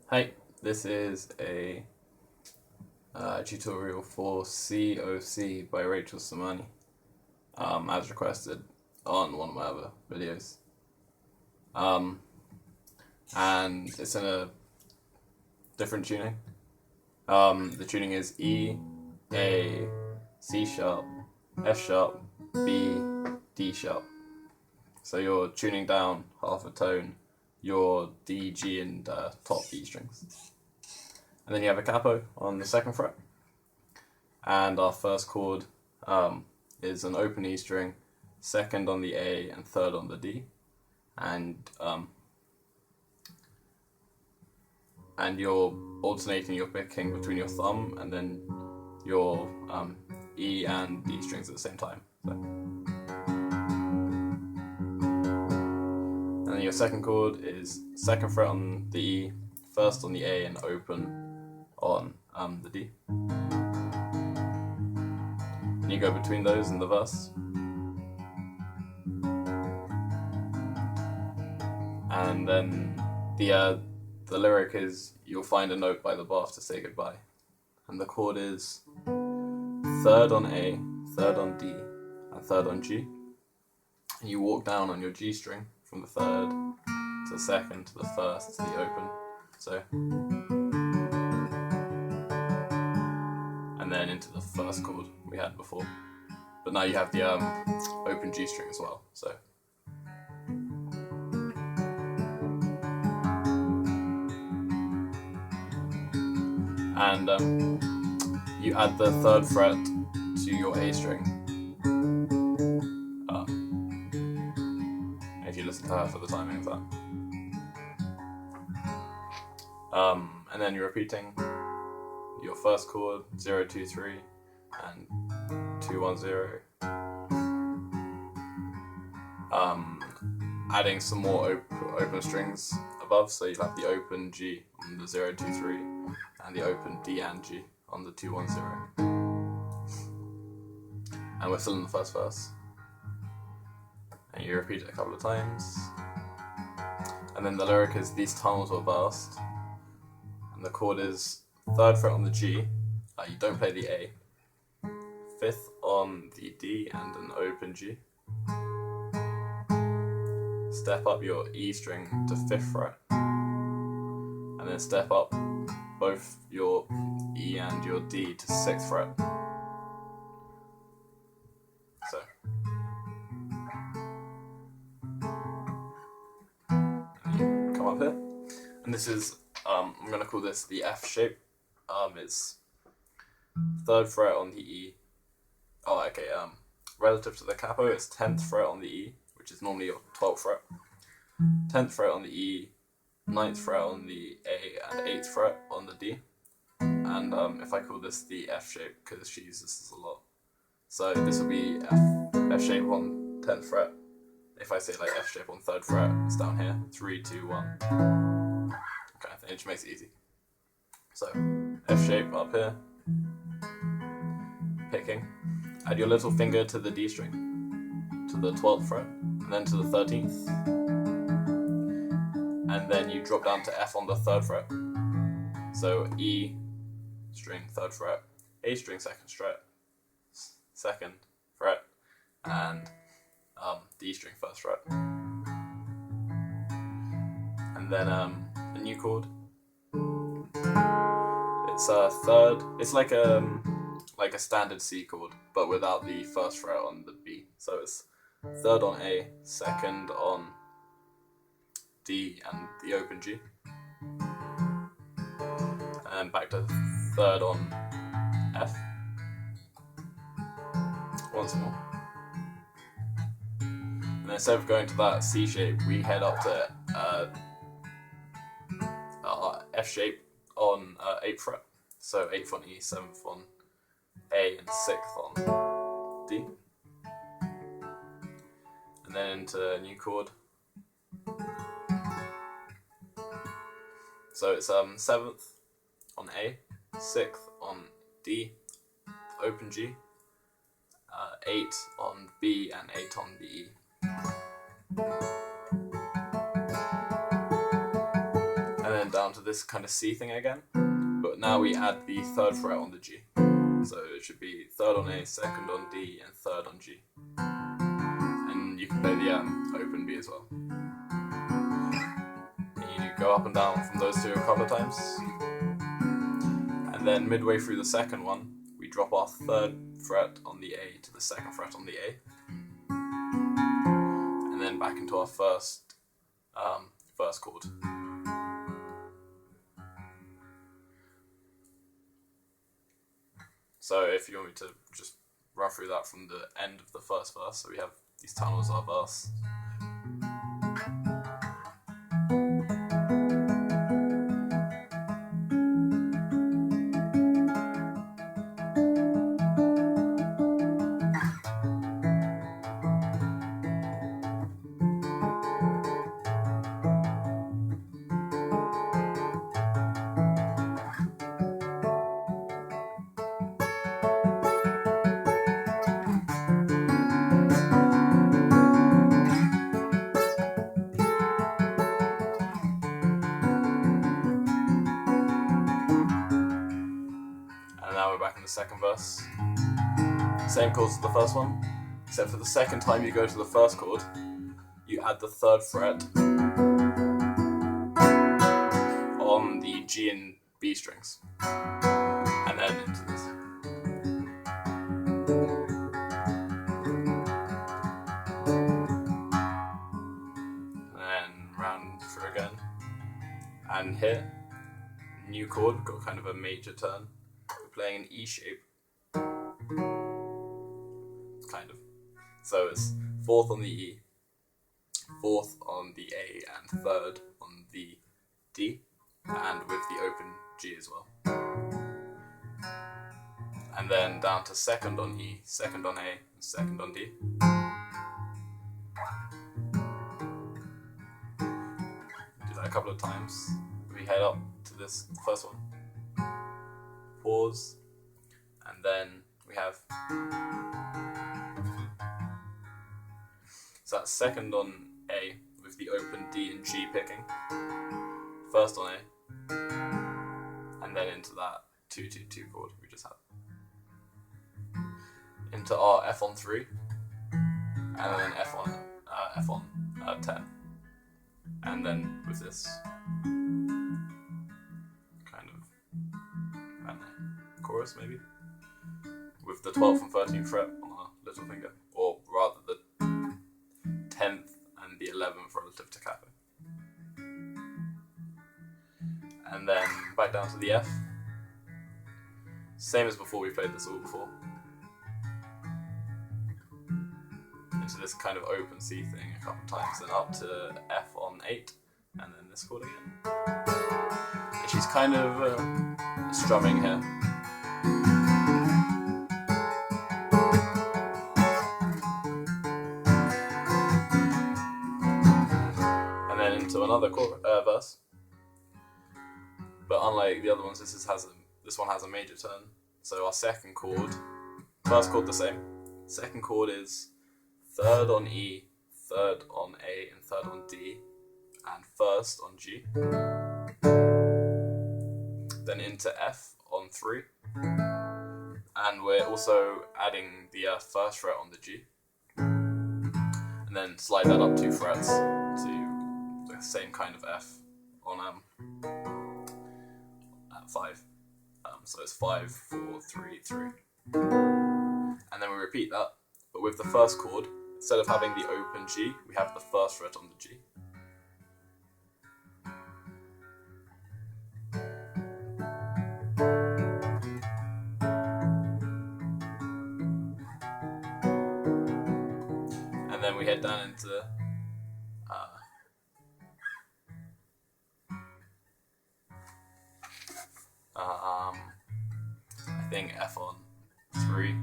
Hi, this is a tutorial for COC by Rachel Sermanni, as requested on one of my other videos. And it's in a different tuning. The tuning is E, A, C sharp, F sharp, B, D sharp. So you're tuning down half a tone, your D, G, and top E strings. And then you have a capo on the second fret. And our first chord is an open E string, second on the A, and third on the D. And you're alternating, you're picking between your thumb and then your E and D strings at the same time. So. And then your second chord is second fret on the E, first on the A, and open on the D. And you go between those in the verse. And then the lyric is, you'll find a note by the bath to say goodbye. And the chord is third on A, third on D, and third on G. And you walk down on your G string from the third to the second to the first to the open. So, and then into the first chord we had before. But now you have the open G string as well. So. And you add the third fret to your A string. If you listen to her for the timing of that. And then you're repeating your first chord, 0, 2, 3, and 2, 1, 0. Adding some more open strings above, so you'll have the open G on the 0, 2, 3, and the open D and G on the 2, 1, 0. And we're still in the first verse. And you repeat it a couple of times. And then the lyric is, these tunnels were vast. And the chord is third fret on the G, you don't play the A. Fifth on the D and an open G. Step up your E string to fifth fret. And then step up both your E and your D to sixth fret. So. And you come up here. And this is, I'm going to call this the F shape. It's third fret on the E. Relative to the capo, it's 10th fret on the E, which is normally your 12th fret. 10th fret on the E, 9th fret on the A, and 8th fret on the D. And if I call this the F shape, because she uses this a lot. So this will be F shape on 10th fret. If I say like F shape on 3rd fret, it's down here. 3, 2, 1. Kind of thing, it just makes it easy. So, F shape up here. Picking. Add your little finger to the D string, to the 12th fret, and then to the 13th. And then you drop down to F on the 3rd fret. So E string 3rd fret, A string 2nd fret, and D string 1st fret. And then a new chord. It's a third. It's like a standard C chord, but without the 1st fret on the B. So it's 3rd on A, 2nd on D, and the open G. And then back to 3rd on F. Once more. And then instead of going to that C shape, we head up to F shape on 8th fret. So 8th on E, 7th on A, and 6th on D. And then into a new chord. So it's 7th on A, 6th on D, open G, 8 on B, and 8 on B. And then down to this kind of C thing again, but now we add the third fret on the G. So it should be third on A, second on D, and third on G. And you can play the open B as well. And you go up and down from those two a couple of times. And then midway through the second one, we drop our third fret on the A to the second fret on the A. And then back into our first chord. So if you want me to just run through that from the end of the first verse, so we have these tunnels of our verse. Now we're back in the second verse. Same chords as the first one, except for the second time you go to the first chord, you add the third fret on the G and B strings, and then into this. And then round through again. And here, new chord, got kind of a major turn. We're playing an E shape. Kind of. So it's fourth on the E, fourth on the A, and third on the D, and with the open G as well. And then down to second on E, second on A, and second on D. Do that a couple of times. We head up to this first one. Pause, and then we have. So that's second on A with the open D and G picking. First on A, and then into that 2-2-2 chord we just had. Into our F on 3, and then F on 10, and then with this kind of chorus maybe, with the 12th and 13th fret on our little finger, or rather the 10th and the 11th relative to capo. And then back down to the F. Same as before, we played this all before. Into this kind of open C thing a couple of times, then up to F on 8, and then this chord again. And she's kind of strumming here. Into another verse, but unlike the other ones, this one has a major turn. So our second chord, first chord the same, second chord is third on E, third on A, and third on D, and first on G. Then into F on 3, and we're also adding the first fret on the G, and then slide that up 2 frets to the same kind of F on 5. So it's 5, 4, 3, 3. And then we repeat that, but with the first chord, instead of having the open G, we have the first fret on the G. And then we head down into I think F on 3.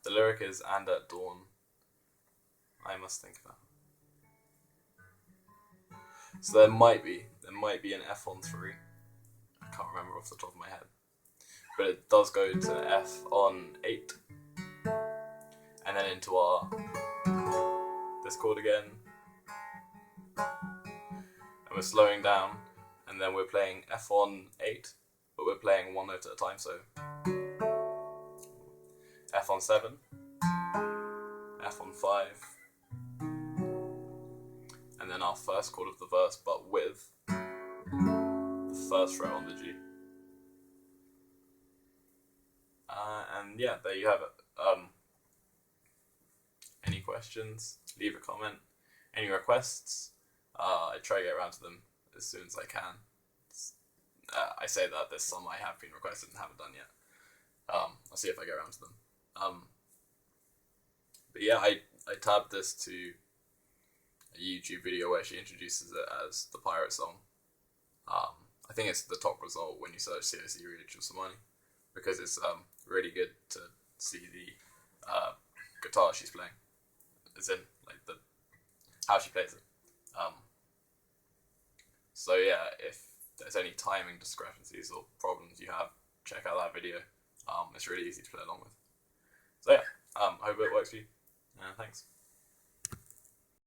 The lyric is "and at dawn I must think about." So there might be an F on 3. I can't remember off the top of my head, but it does go to F on 8, and then into this chord again, and we're slowing down, and then we're playing F on 8, but we're playing one note at a time, so F on 7, F on 5, and then our first chord of the verse, but with the first fret on the G. And yeah, there you have it. Any questions? Leave a comment. Any requests? I try to get around to them as soon as I can. I say that there's some I have been requested and haven't done yet. I'll see if I get around to them. But yeah, I tabbed this to a YouTube video where she introduces it as the Pirate Song. I think it's the top result when you search COC Rachel Sermanni, because it's really good to see the guitar she's playing, as in like how she plays it. So yeah, if there's any timing discrepancies or problems you have, check out that video. It's really easy to play along with. So yeah, I hope it works for you. Thanks.